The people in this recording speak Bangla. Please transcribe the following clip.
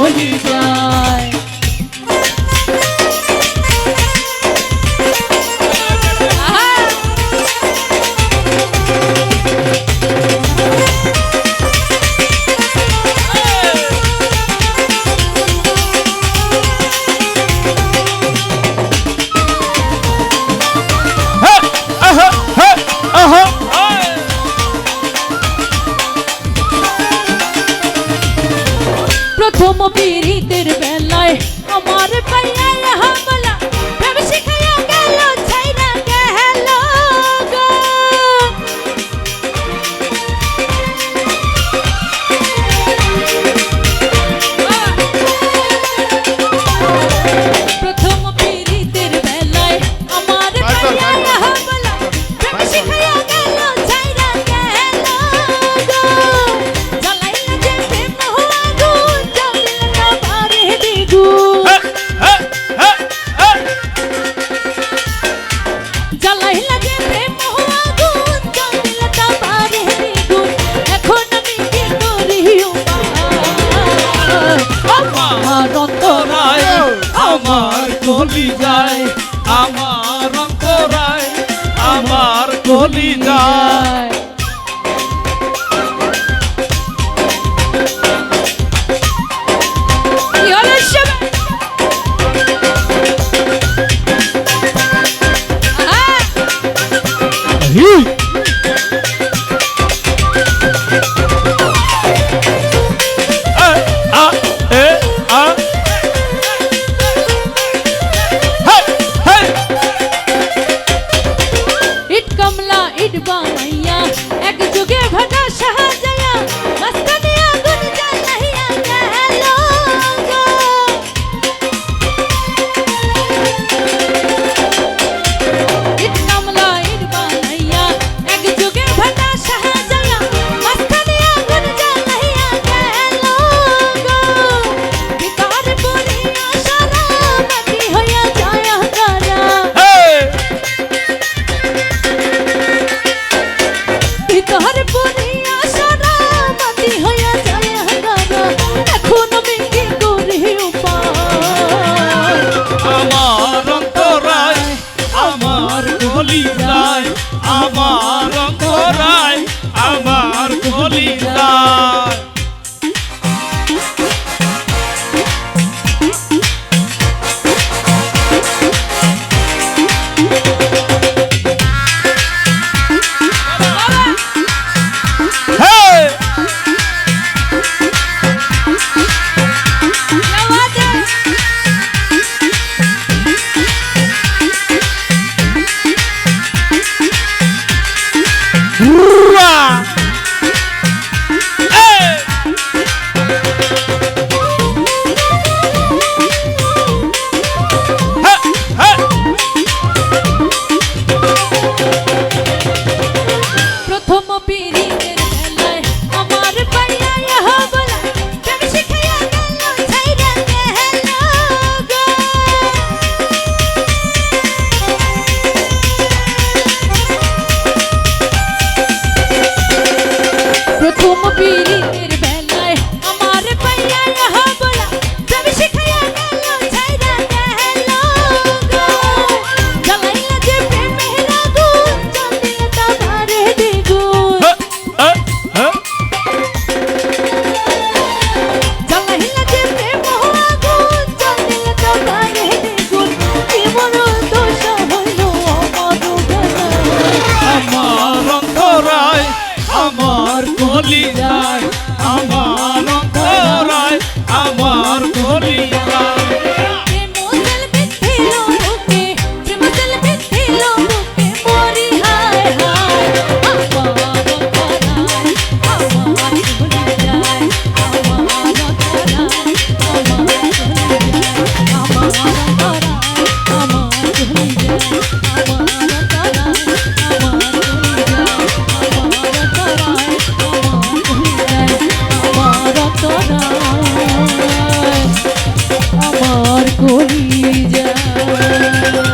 কলি যায়। প্রথম পীড়িতের বেলায় আমার পাইয়া হামলা প্রেম শিখাইয়া গেল ছাইরা গেল গো। প্রথম পীড়িতের বেলায় আমার পাইয়া হামলা প্রেম শিখাইয়া গেল ছাইরা গেল গো। জ্বালাইলা যে প্রেম হওয়া গুণ জ্বলিল না বারে দ্বিগুণ। জ্বালাইলা যে প্রেম হওয়া গুণ জ্বলিল না বারে দ্বিগুণ। এখন আমি কি করি আমার অন্তরায় আমার কলি যায়, আমার অন্তরায় আমার কলি যায়।